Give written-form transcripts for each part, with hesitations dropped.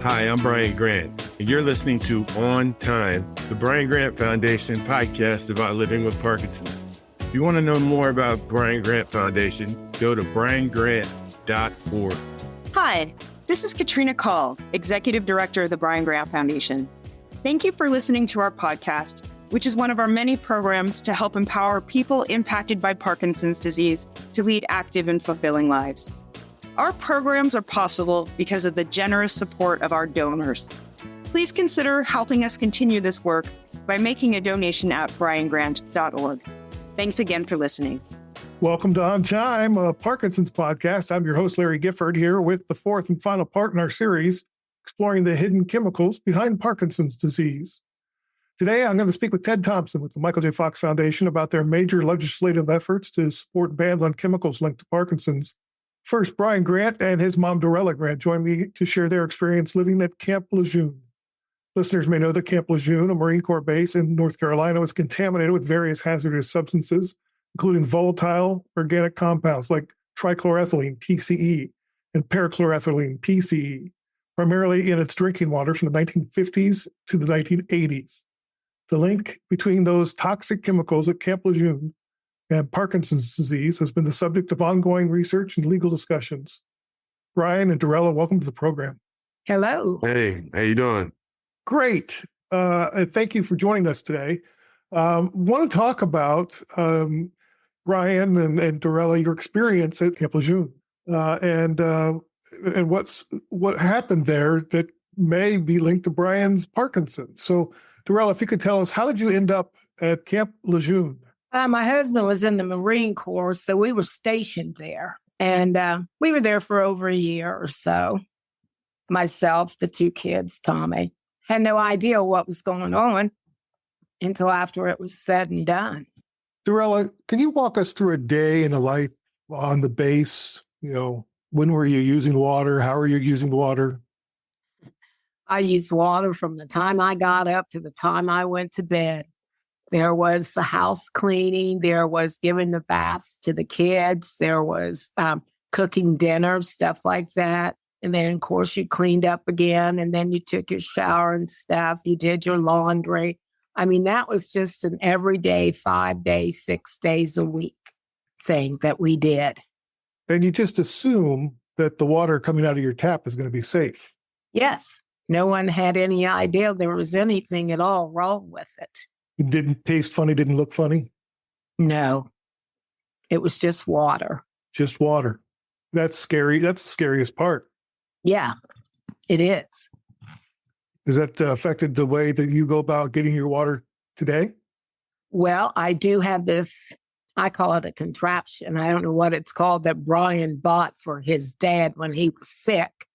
Hi, I'm Brian Grant, and you're listening to On Time, the Brian Grant Foundation podcast about living with Parkinson's. If you want to know more about Brian Grant Foundation, go to briangrant.org. Hi, this is Katrina Call, Executive Director of the Brian Grant Foundation. Thank you for listening to our podcast, which is one of our many programs to help empower people impacted by Parkinson's disease to lead active and fulfilling lives. Our programs are possible because of the generous support of our donors. Please consider helping us continue this work by making a donation at briangrant.org. Thanks again for listening. Welcome to On Time, a Parkinson's podcast. I'm your host, Larry Gifford, here with the fourth and final part in our series, exploring the hidden chemicals behind Parkinson's disease. Today, I'm going to speak with Ted Thompson with the Michael J. Fox Foundation about their major legislative efforts to support bans on chemicals linked to Parkinson's. First, Brian Grant and his mom, Dorella Grant, joined me to share their experience living at Camp Lejeune. Listeners may know that Camp Lejeune, a Marine Corps base in North Carolina, was contaminated with various hazardous substances, including volatile organic compounds like trichloroethylene, TCE, and perchloroethylene, PCE, primarily in its drinking water from the 1950s to the 1980s. The link between those toxic chemicals at Camp Lejeune and Parkinson's disease has been the subject of ongoing research and legal discussions. Brian and Dorella, welcome to the program. Hello. Hey, how you doing? Great. And thank you for joining us today. Want to talk about, Brian and Dorella, your experience at Camp Lejeune and what happened there that may be linked to Brian's Parkinson's. So, Dorella, if you could tell us, how did you end up at Camp Lejeune? My husband was in the Marine Corps, so we were stationed there. And we were there for over a year or so. Myself, the two kids, Tommy, had no idea what was going on until after it was said and done. Dorella, can you walk us through a day in the life on the base? You know, when were you using water? How are you using water? I used water from the time I got up to the time I went to bed. There was the house cleaning. There was giving the baths to the kids. There was cooking dinner, stuff like that. And then, of course, you cleaned up again. And then you took your shower and stuff. You did your laundry. I mean, that was just an everyday 5 days, 6 days a week thing that we did. And you just assume that the water coming out of your tap is going to be safe. Yes. No one had any idea there was anything at all wrong with it. It didn't taste funny, didn't look funny? No, it was just water. Just water. That's scary. That's the scariest part. Yeah, it is. Has that affected the way that you go about getting your water today? Well, I do have this, I call it a contraption. I don't know what it's called, that Brian bought for his dad when he was sick,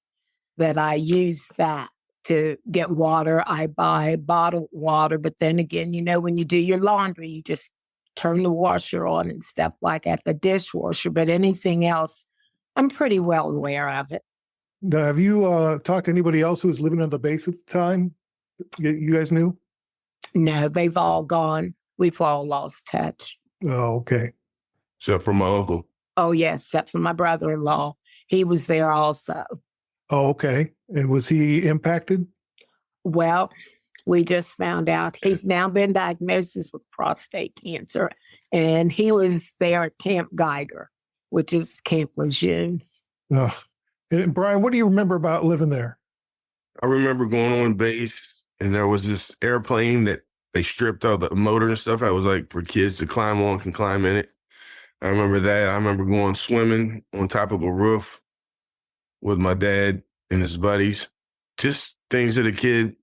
that I use that to get water. I buy bottled water, but then again, you know, when you do your laundry, you just turn the washer on and stuff like at the dishwasher. But anything else, I'm pretty well aware of it. Now, have you talked to anybody else who was living on the base at the time? You guys knew? No, they've all gone. We've all lost touch. Oh, okay. Except for my uncle. Oh, yes, except for my brother-in-law. He was there also. Oh, okay. And was he impacted? Well, we just found out he's now been diagnosed with prostate cancer, and he was there at Camp Geiger, which is Camp Lejeune. Ugh. And Brian, what do you remember about living there? I remember going on base, and there was this airplane that they stripped all the motor and stuff. I was like, for kids to climb on, can climb in it. I remember that. I remember going swimming on top of a roof with my dad and his buddies. Just things that a kid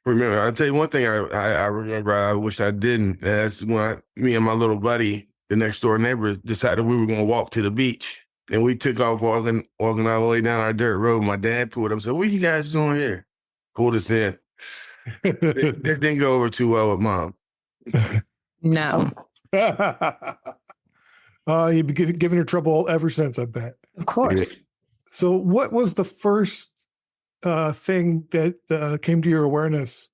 remember. I'll tell you one thing I remember I wish I didn't. That's when me and my little buddy, the next door neighbor, decided we were going to walk to the beach. And we took off walking all the way down our dirt road. My dad pulled up and said, "What are you guys doing here?" Pulled us in. It didn't go over too well with Mom. No. You've been giving her trouble ever since, I bet. Of course. So what was the first thing that came to your awareness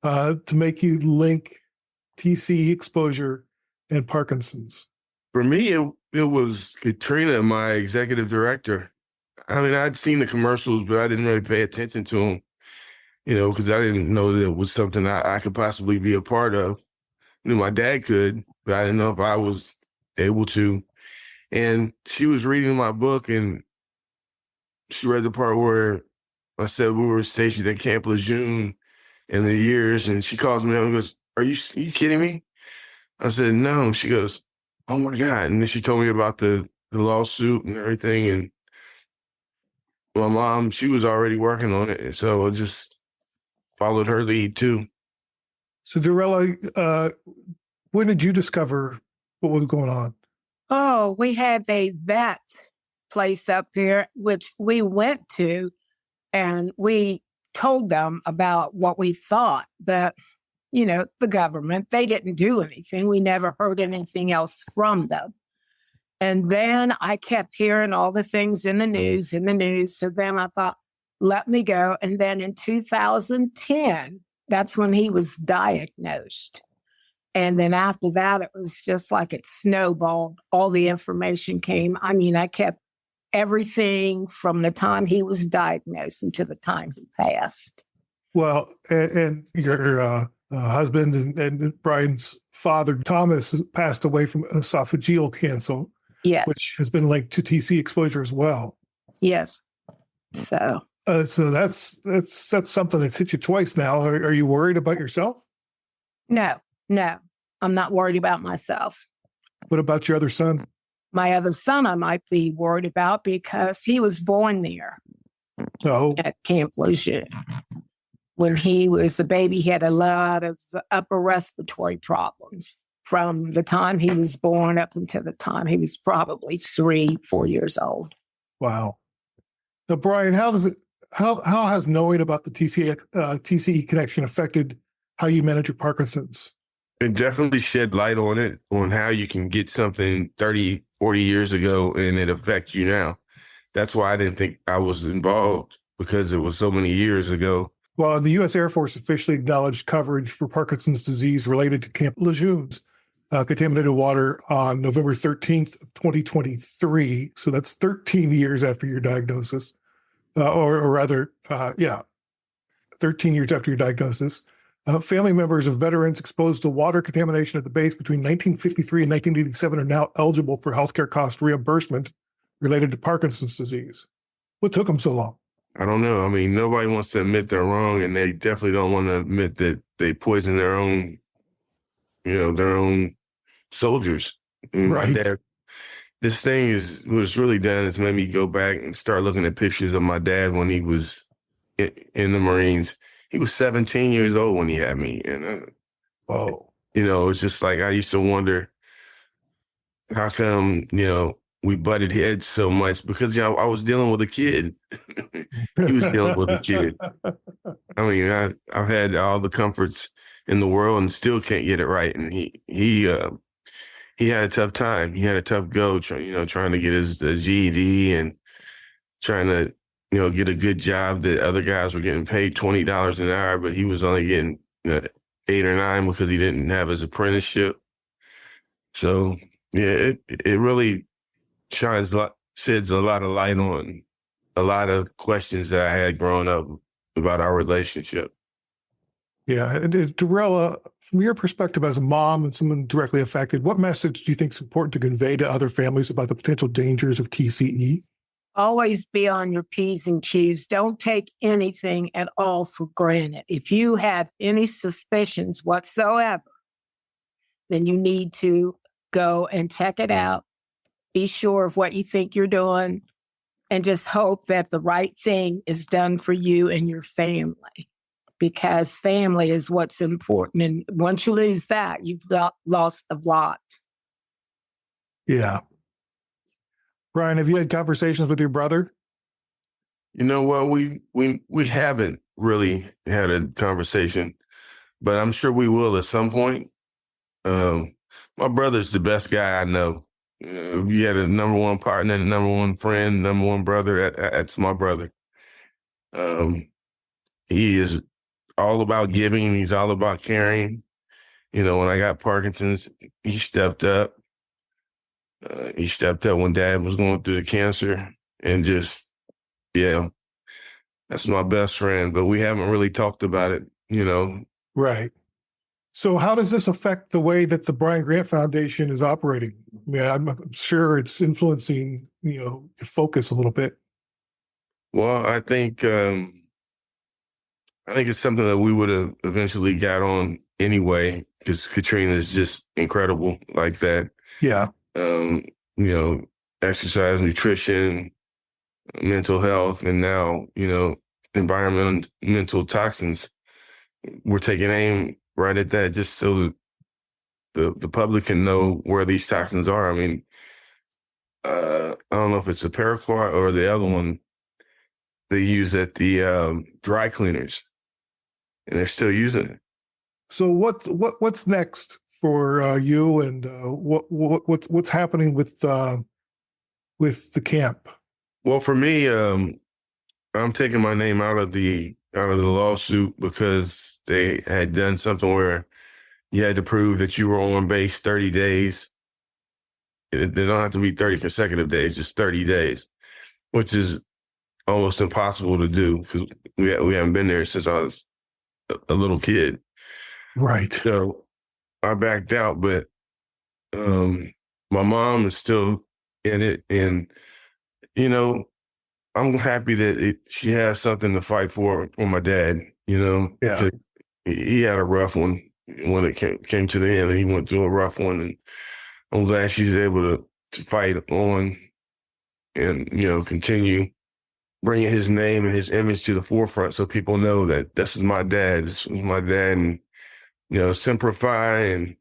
to make you link TC exposure and Parkinson's? For me, it was Katrina, my executive director. I mean, I'd seen the commercials, but I didn't really pay attention to them. because I didn't know that it was something I could possibly be a part of. I knew my dad could, but I didn't know if I was able to. And she was reading my book, and she read the part where I said we were stationed at Camp Lejeune in the years, and she calls me up and goes, are you kidding me? I said, no. She goes, oh my God. And then she told me about the lawsuit and everything. And my mom, she was already working on it. And so I just followed her lead too. So, Dorella, when did you discover what was going on? Oh, we had a vet place up there, which we went to, and we told them about what we thought. But, the government, they didn't do anything. We never heard anything else from them. And then I kept hearing all the things in the news. So then I thought, let me go. And then in 2010, that's when he was diagnosed. And then after that, it was just like it snowballed. All the information came. I mean, I kept everything from the time he was diagnosed until the time he passed. Well, and your husband and Brian's father, Thomas, has passed away from esophageal cancer, Yes. which has been linked to TC exposure as well. Yes. So that's something that's hit you twice now. Are you worried about yourself? No, I'm not worried about myself. What about your other son? My other son, I might be worried about because he was born there Oh, at Camp Lejeune. When he was a baby, he had a lot of upper respiratory problems from the time he was born up until the time he was probably 3-4 years old. wow. Now, Brian, how has knowing about the TCE connection affected how you manage your Parkinson's? It definitely shed light on it, on how you can get something 30, 40 years ago and it affects you now. That's why I didn't think I was involved, because it was so many years ago. Well, the U.S. Air Force officially acknowledged coverage for Parkinson's disease related to Camp Lejeune's contaminated water on November 13th of 2023. So that's 13 years after your diagnosis, or rather, 13 years after your diagnosis. Family members of veterans exposed to water contamination at the base between 1953 and 1987 are now eligible for healthcare cost reimbursement related to Parkinson's disease. What took them so long? I don't know. I mean, nobody wants to admit they're wrong, and they definitely don't want to admit that they poisoned their own, their own soldiers. Right. My dad, this thing was really done. It's made me go back and start looking at pictures of my dad when he was in the Marines. He was 17 years old when he had me. And, it's just like, I used to wonder how come, we butted heads so much, because, I was dealing with a kid. He was dealing with a kid. I mean, I've had all the comforts in the world and still can't get it right. And he had a tough time. He had a tough go, trying to get his GED and trying to, get a good job that other guys were getting paid $20 an hour, but he was only getting 8 or 9 because he didn't have his apprenticeship. So, yeah, it really sheds a lot of light on a lot of questions that I had growing up about our relationship. Yeah. And Dorella, from your perspective as a mom and someone directly affected, what message do you think is important to convey to other families about the potential dangers of TCE? Always be on your P's and Q's. Don't take anything at all for granted. If you have any suspicions whatsoever, then you need to go and check it out. Be sure of what you think you're doing, and just hope that the right thing is done for you and your family, because family is what's important. And once you lose that, you've lost a lot. Yeah. Brian, have you had conversations with your brother? Well, we haven't really had a conversation, but I'm sure we will at some point. My brother's the best guy I know. You had a number one partner, a number one friend, number one brother. That's my brother. He is all about giving. He's all about caring. When I got Parkinson's, he stepped up. He stepped up when Dad was going through the cancer, and just, That's my best friend, but we haven't really talked about it, you know. Right. So how does this affect the way that the Brian Grant Foundation is operating? I mean, I'm sure it's influencing, your focus a little bit. Well, I think it's something that we would have eventually got on anyway, because Katrina is just incredible like that. Yeah. Um, exercise, nutrition, mental health, and now, environmental toxins. We're taking aim right at that just so the public can know where these toxins are. I mean, I don't know if it's a paraquat or the other one they use at the dry cleaners, and they're still using it. So what's next for you, and what's happening with the camp? Well, for me, I'm taking my name out of the lawsuit because they had done something where you had to prove that you were on base 30 days. They don't have to be 30 consecutive days, just 30 days, which is almost impossible to do because we haven't been there since I was a little kid. Right. So I backed out, but my mom is still in it, and I'm happy that she has something to fight for my dad. Yeah. He had a rough one when it came to the end. He went through a rough one, and I'm glad she's able to fight on and continue bringing his name and his image to the forefront so people know that this is my dad. This was my dad, and simplify. And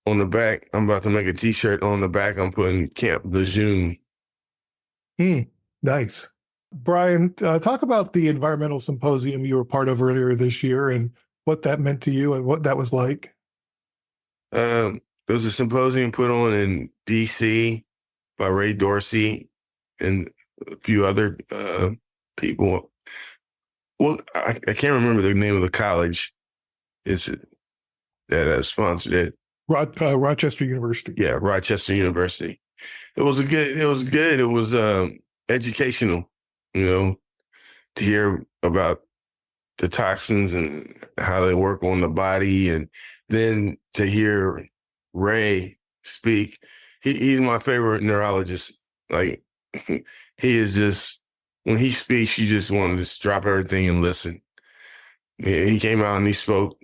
on the back, I'm about to make a T-shirt. On the back, I'm putting Camp Lejeune. Nice. Brian, talk about the environmental symposium you were part of earlier this year and what that meant to you and what that was like. There was a symposium put on in D.C. by Ray Dorsey and a few other people. Well, I can't remember the name of the college. Is it that sponsored it? Rochester University. Yeah, Rochester University. It was good. It was educational, to hear about the toxins and how they work on the body, and then to hear Ray speak. He's my favorite neurologist. Like, he is just, when he speaks, you just want to just drop everything and listen. He came out and he spoke.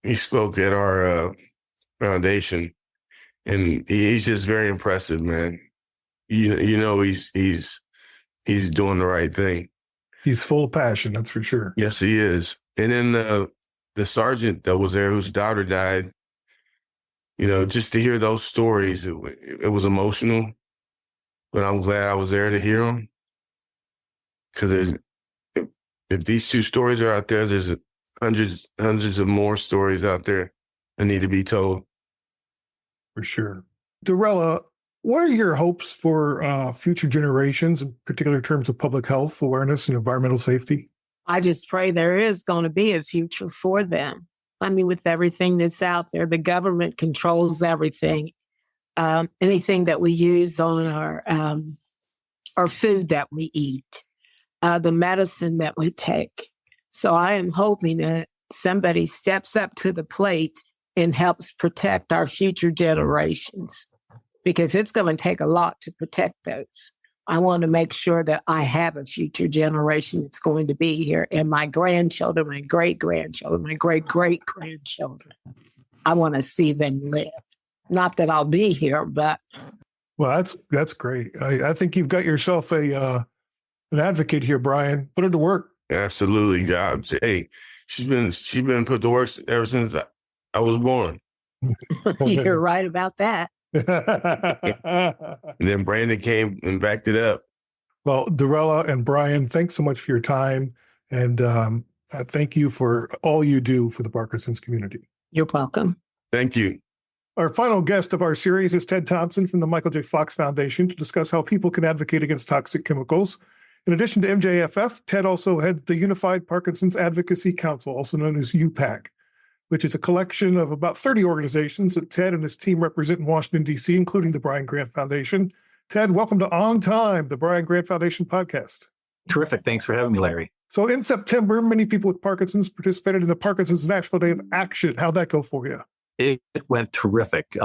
He spoke at our foundation, and he's just very impressive, man. He's doing the right thing. He's full of passion, that's for sure. Yes, he is. And then the sergeant that was there, whose daughter died, just to hear those stories, it was emotional. But I'm glad I was there to hear them, because if these two stories are out there, there's hundreds of more stories out there that need to be told. For sure. Dorella, what are your hopes for future generations, in particular terms of public health awareness and environmental safety? I just pray there is going to be a future for them. I mean, with everything that's out there, the government controls everything. Anything that we use on our food that we eat, the medicine that we take. So I am hoping that somebody steps up to the plate and helps protect our future generations, because it's going to take a lot to protect those. I want to make sure that I have a future generation that's going to be here, and my grandchildren, my great-grandchildren, my great-great-grandchildren. I want to see them live. Not that I'll be here, but... Well, that's great. I think you've got yourself an advocate here, Brian. Put her to work. Absolutely, God. Hey, she's been put to work ever since I was born. You're right about that. And then Brandon came and backed it up. Well, Dorella and Brian, thanks so much for your time. And thank you for all you do for the Parkinson's community. You're welcome. Thank you. Our final guest of our series is Ted Thompson from the Michael J. Fox Foundation to discuss how people can advocate against toxic chemicals. In addition to MJFF, Ted also heads the Unified Parkinson's Advocacy Council, also known as UPAC, which is a collection of about 30 organizations that Ted and his team represent in Washington, D.C., including the Brian Grant Foundation. Ted, welcome to On Time, the Brian Grant Foundation podcast. Terrific. Thanks for having me, Larry. So in September, many people with Parkinson's participated in the Parkinson's National Day of Action. How'd that go for you? It went terrific.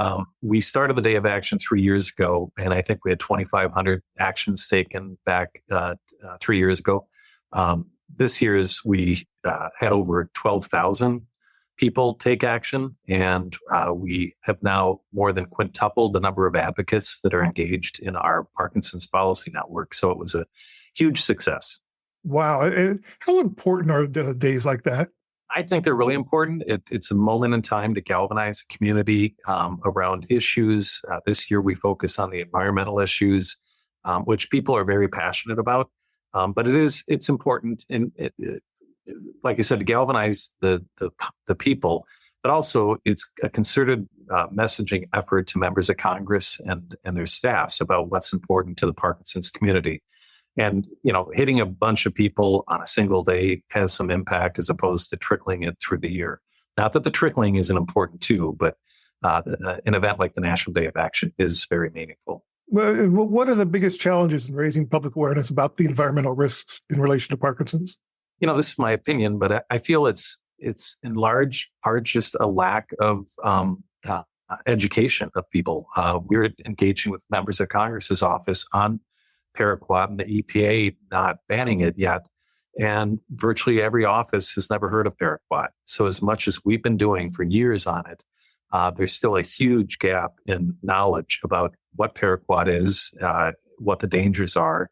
We started the Day of Action 3 years ago, and I think we had 2,500 actions taken back 3 years ago. This year's we had over 12,000 people take action, and we have now more than quintupled the number of advocates that are engaged in our Parkinson's policy network. So it was a huge success. Wow. And how important are days like that? I think they're really important. It's a moment in time to galvanize the community around issues. This year, we focus on the environmental issues, which people are very passionate about. But it's important, and like I said, to galvanize the people. But also, it's a concerted messaging effort to members of Congress and their staffs about what's important to the Parkinson's community. And, hitting a bunch of people on a single day has some impact as opposed to trickling it through the year. Not that the trickling isn't important too, but an event like the National Day of Action is very meaningful. Well, what are the biggest challenges in raising public awareness about the environmental risks in relation to Parkinson's? This is my opinion, but I feel it's in large part just a lack of education of people. We're engaging with members of Congress's office on paraquat and the EPA not banning it yet. And virtually every office has never heard of paraquat. So as much as we've been doing for years on it, there's still a huge gap in knowledge about what paraquat is, what the dangers are,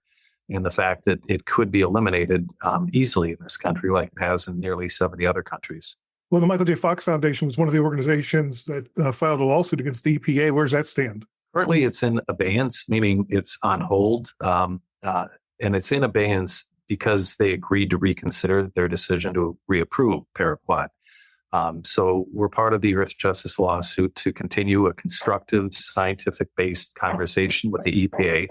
and the fact that it could be eliminated easily in this country like it has in nearly 70 other countries. Well, the Michael J. Fox Foundation was one of the organizations that filed a lawsuit against the EPA. Where does that stand? Currently, it's in abeyance, meaning it's on hold. And it's in abeyance because they agreed to reconsider their decision to reapprove paraquat. So we're part of the Earth Justice lawsuit to continue a constructive, scientific-based conversation with the EPA.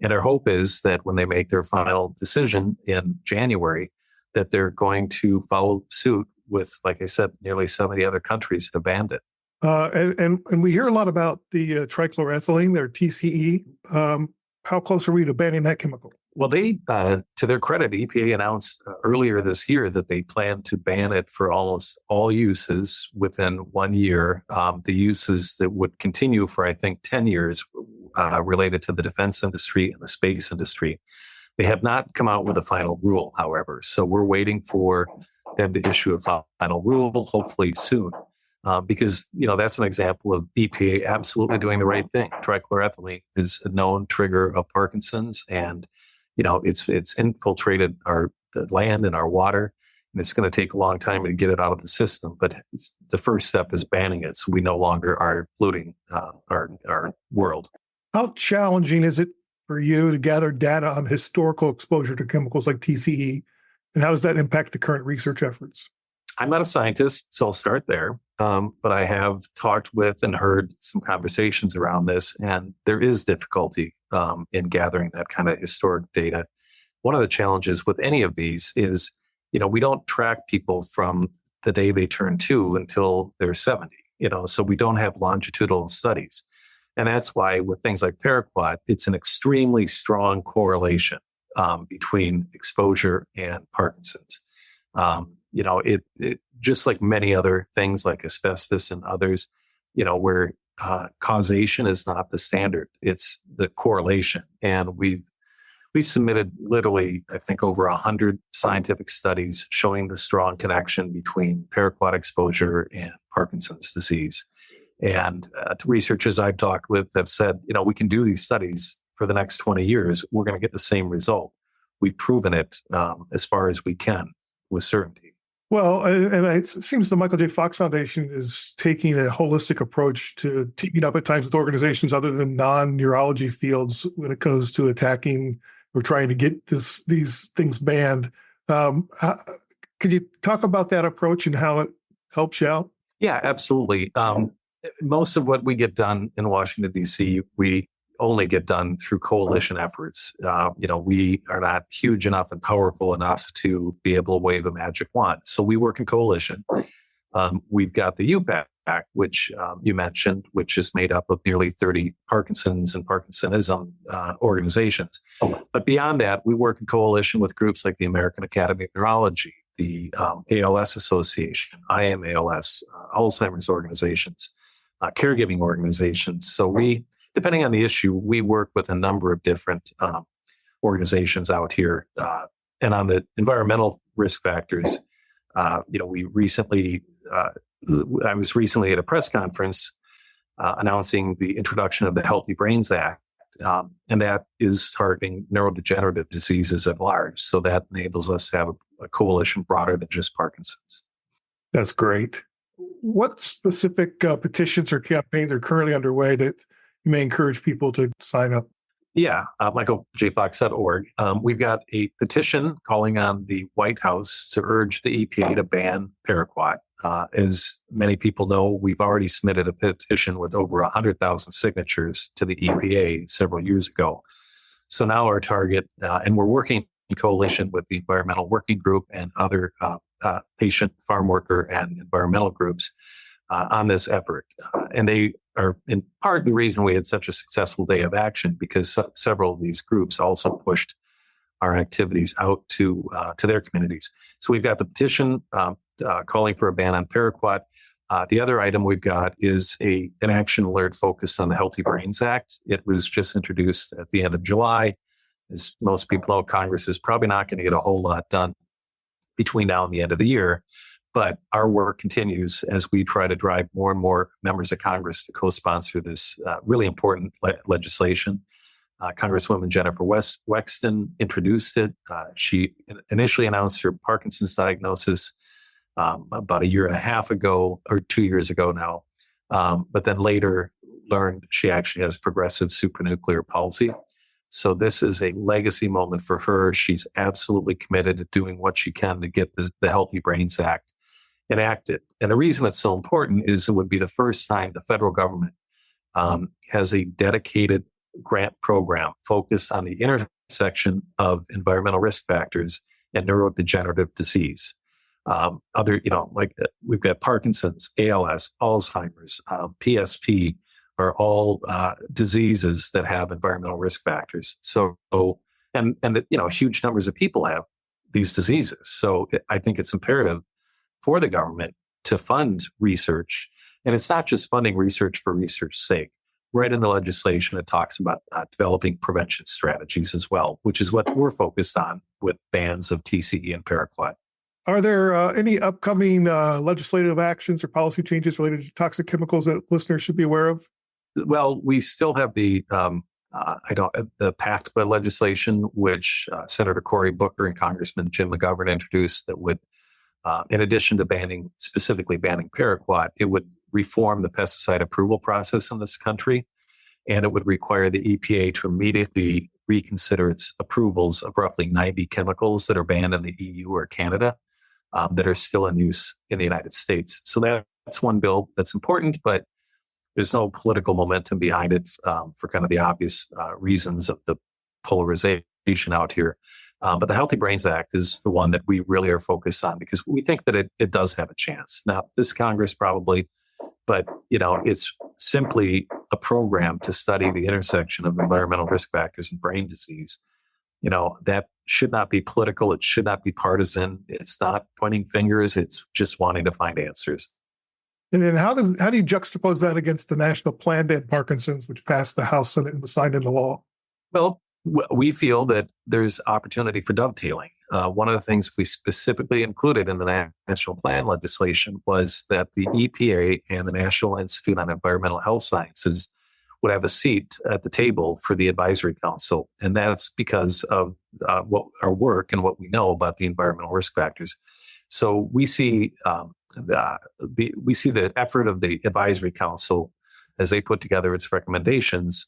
And our hope is that when they make their final decision in January, that they're going to follow suit with, like I said, nearly 70 other countries that have banned it. And we hear a lot about the trichloroethylene, their TCE. How close are we to banning that chemical? Well, they, to their credit, EPA announced earlier this year that they plan to ban it for almost all uses within 1 year. The uses that would continue for, I think, 10 years related to the defense industry and the space industry. They have not come out with a final rule, however. So we're waiting for them to issue a final rule, hopefully soon. Because, that's an example of EPA absolutely doing the right thing. Trichloroethylene is a known trigger of Parkinson's, and, it's infiltrated the land and our water, and it's going to take a long time to get it out of the system. But the first step is banning it, so we no longer are polluting our world. How challenging is it for you to gather data on historical exposure to chemicals like TCE, and how does that impact the current research efforts? I'm not a scientist, so I'll start there. But I have talked with and heard some conversations around this, and there is difficulty in gathering that kind of historic data. One of the challenges with any of these is, we don't track people from the day they turn 2 until they're 70, so we don't have longitudinal studies. And that's why with things like paraquat, it's an extremely strong correlation between exposure and Parkinson's. It just like many other things like asbestos and others, where causation is not the standard, it's the correlation. And we've submitted literally, I think, over 100 scientific studies showing the strong connection between paraquat exposure and Parkinson's disease. And researchers I've talked with have said, we can do these studies for the next 20 years. We're going to get the same result. We've proven it as far as we can with certainty. Well, and it seems the Michael J. Fox Foundation is taking a holistic approach to teaming up at times with organizations other than non-neurology fields when it comes to attacking or trying to get these things banned. Could you talk about that approach and how it helps you out? Yeah, absolutely. Most of what we get done in Washington, D.C., we only get done through coalition efforts. We are not huge enough and powerful enough to be able to wave a magic wand. So we work in coalition. We've got the UPAC, which you mentioned, which is made up of nearly 30 Parkinson's and Parkinsonism organizations. But beyond that, we work in coalition with groups like the American Academy of Neurology, the ALS Association, IMALS, Alzheimer's organizations, caregiving organizations. So we, depending on the issue, we work with a number of different organizations out here. And on the environmental risk factors, we recently, I was recently at a press conference announcing the introduction of the Healthy Brains Act, and that is targeting neurodegenerative diseases at large. So that enables us to have a coalition broader than just Parkinson's. That's great. What specific petitions or campaigns are currently underway that you may encourage people to sign up? Yeah, michaeljfox.org. We've got a petition calling on the White House to urge the EPA to ban paraquat. As many people know, we've already submitted a petition with over 100,000 signatures to the EPA several years ago. So now our target, and we're working in coalition with the Environmental Working Group and other patient, farm worker, and environmental groups on this effort. And they are in part the reason we had such a successful day of action, because several of these groups also pushed our activities out to their communities. So we've got the petition calling for a ban on paraquat. The other item we've got is an action alert focused on the Healthy Brains Act. It was just introduced at the end of July. As most people know, Congress is probably not going to get a whole lot done between now and the end of the year. But our work continues as we try to drive more and more members of Congress to co-sponsor this really important legislation. Congresswoman Jennifer Wexton introduced it. She initially announced her Parkinson's diagnosis about a year and a half ago, or 2 years ago now, but then later learned she actually has progressive supranuclear palsy. So this is a legacy moment for her. She's absolutely committed to doing what she can to get the Healthy Brains Act enacted. And the reason it's so important is it would be the first time the federal government has a dedicated grant program focused on the intersection of environmental risk factors and neurodegenerative disease. We've got Parkinson's, ALS, Alzheimer's, PSP are all diseases that have environmental risk factors. So, huge numbers of people have these diseases. So I think it's imperative for the government to fund research. And it's not just funding research for research's sake. Right in the legislation, it talks about developing prevention strategies as well, which is what we're focused on with bans of TCE and paraquat. Are there any upcoming legislative actions or policy changes related to toxic chemicals that listeners should be aware of? Well, we still have the PACT legislation, which Senator Cory Booker and Congressman Jim McGovern introduced, that would, in addition to specifically banning paraquat, it would reform the pesticide approval process in this country, and it would require the EPA to immediately reconsider its approvals of roughly 90 chemicals that are banned in the EU or Canada that are still in use in the United States. So that's one bill that's important, but there's no political momentum behind it for kind of the obvious reasons of the polarization out here. But the Healthy Brains Act is the one that we really are focused on because we think that it does have a chance. Now, this Congress probably, but it's simply a program to study the intersection of environmental risk factors and brain disease. That should not be political. It should not be partisan. It's not pointing fingers. It's just wanting to find answers. And then how do you juxtapose that against the National Plan to End Parkinson's, which passed the House, Senate, and was signed into law? Well, we feel that there's opportunity for dovetailing. One of the things we specifically included in the National Plan legislation was that the EPA and the National Institute on Environmental Health Sciences would have a seat at the table for the advisory council. And that's because of what our work and what we know about the environmental risk factors. So we see the effort of the advisory council as they put together its recommendations.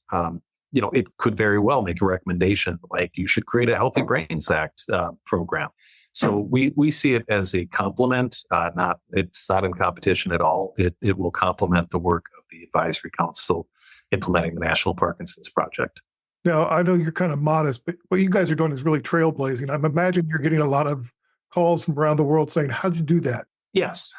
It could very well make a recommendation like you should create a Healthy Brains Act program. So we see it as a complement. It's not in competition at all. It will complement the work of the advisory council implementing the National Parkinson's Project. Now, I know you're kind of modest, but what you guys are doing is really trailblazing. I imagine you're getting a lot of calls from around the world saying, how'd you do that? Yes.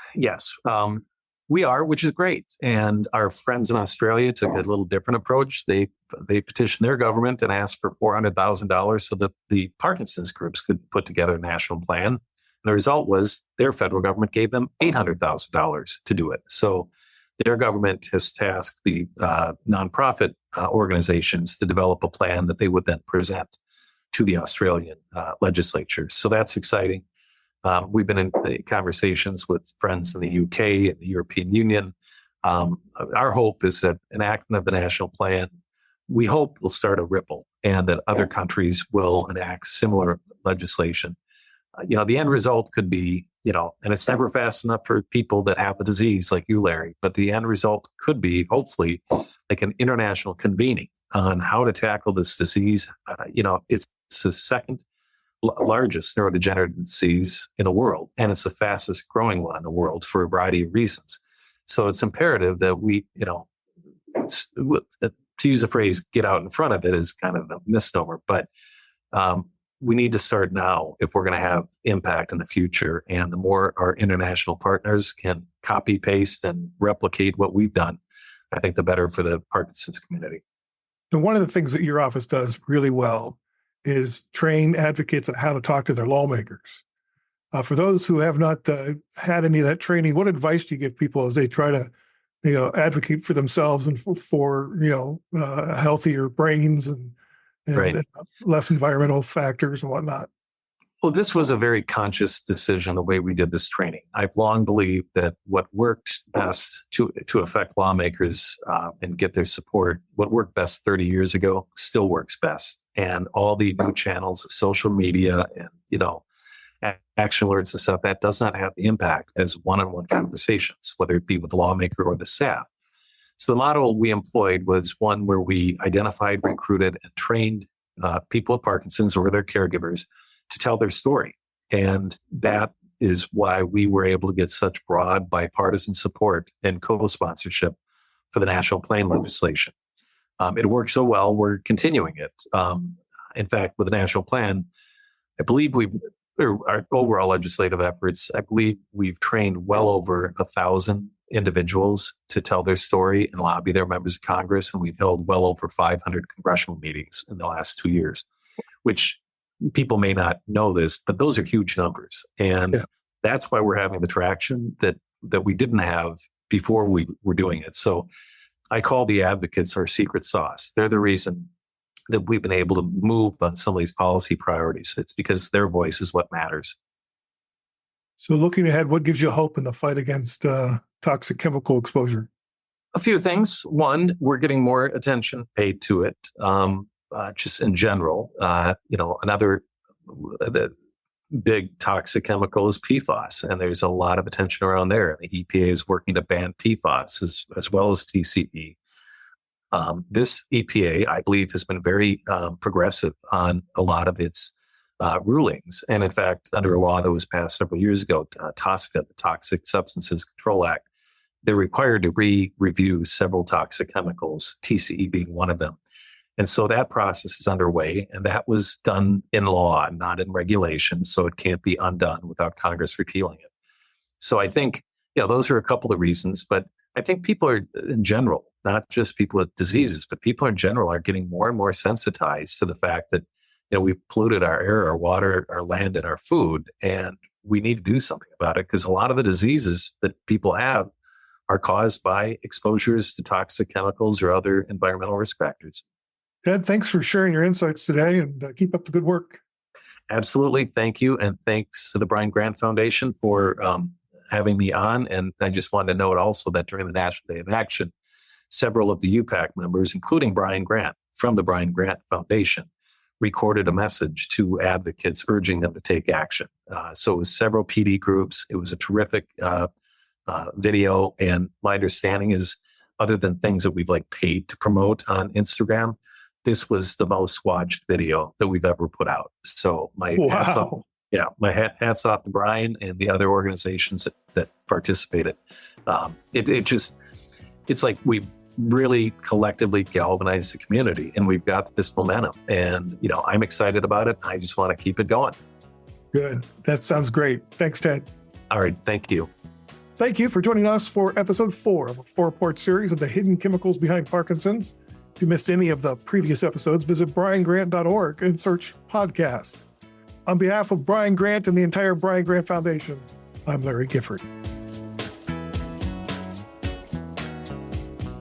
We are, which is great. And our friends in Australia took a little different approach. They petitioned their government and asked for $400,000 so that the Parkinson's groups could put together a national plan. And the result was their federal government gave them $800,000 to do it. So their government has tasked the nonprofit organizations to develop a plan that they would then present to the Australian legislature. So that's exciting. We've been in conversations with friends in the UK and the European Union. Our hope is that enactment of the national plan, we hope will start a ripple and that other countries will enact similar legislation. The end result could be, and it's never fast enough for people that have the disease like you, Larry, but the end result could be hopefully like an international convening on how to tackle this disease. It's the second largest neurodegenerative disease in the world, and it's the fastest growing one in the world for a variety of reasons. So it's imperative that we, to use the phrase, get out in front of it is kind of a misnomer, but we need to start now if we're going to have impact in the future. And the more our international partners can copy, paste, and replicate what we've done, I think the better for the Parkinson's community. And one of the things that your office does really well is train advocates on how to talk to their lawmakers. For those who have not had any of that training, what advice do you give people as they try to, advocate for themselves and for healthier brains and right. Less environmental factors and whatnot? Well, this was a very conscious decision, the way we did this training. I've long believed that what works best to affect lawmakers and get their support, what worked best 30 years ago still works best. And all the new channels of social media and, action alerts and stuff, that does not have the impact as one-on-one conversations, whether it be with the lawmaker or the staff. So the model we employed was one where we identified, recruited, and trained people with Parkinson's or their caregivers to tell their story. And that is why we were able to get such broad bipartisan support and co-sponsorship for the national plan legislation. It worked so well, we're continuing it. In fact, with the national plan, I believe our overall legislative efforts, I believe we've trained well over 1,000 individuals to tell their story and lobby their members of Congress. And we've held well over 500 congressional meetings in the last 2 years, which people may not know this, but those are huge numbers. And that's why we're having the traction that we didn't have before we were doing it. So I call the advocates our secret sauce. They're the reason that we've been able to move on some of these policy priorities. It's because their voice is what matters. So looking ahead, what gives you hope in the fight against toxic chemical exposure? A few things. One, we're getting more attention paid to it. Just in general, another the big toxic chemical is PFAS, and there's a lot of attention around there. The EPA is working to ban PFAS as well as TCE. This EPA, I believe, has been very progressive on a lot of its rulings. And in fact, under a law that was passed several years ago, TSCA, the Toxic Substances Control Act, they're required to review several toxic chemicals, TCE being one of them. And so that process is underway, and that was done in law, not in regulation, so it can't be undone without Congress repealing it. So I think, those are a couple of reasons, but I think people are, in general, not just people with diseases, but people in general are getting more and more sensitized to the fact that, we've polluted our air, our water, our land, and our food, and we need to do something about it because a lot of the diseases that people have are caused by exposures to toxic chemicals or other environmental risk factors. Ted, thanks for sharing your insights today, and keep up the good work. Absolutely. Thank you. And thanks to the Brian Grant Foundation for having me on. And I just wanted to note also that during the National Day of Action, several of the UPAC members, including Brian Grant from the Brian Grant Foundation, recorded a message to advocates urging them to take action. So it was several PD groups. It was a terrific video. And my understanding is, other than things that we've paid to promote on Instagram, this was the most watched video that we've ever put out. So my hats off. Yeah, my hats off to Brian and the other organizations that participated. It's like we've really collectively galvanized the community, and we've got this momentum. And I'm excited about it. I just want to keep it going. Good. That sounds great. Thanks, Ted. All right. Thank you. Thank you for joining us for episode 4 of a 4-part series of the hidden chemicals behind Parkinson's. If you missed any of the previous episodes, visit briangrant.org and search podcast. On behalf of Brian Grant and the entire Brian Grant Foundation, I'm Larry Gifford.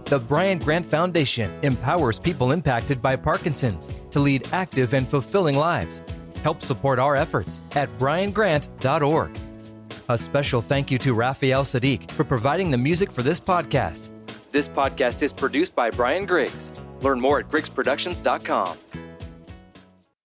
The Brian Grant Foundation empowers people impacted by Parkinson's to lead active and fulfilling lives. Help support our efforts at briangrant.org. A special thank you to Raphael Sadiq for providing the music for this podcast. This podcast is produced by Brian Griggs. Learn more at griggsproductions.com.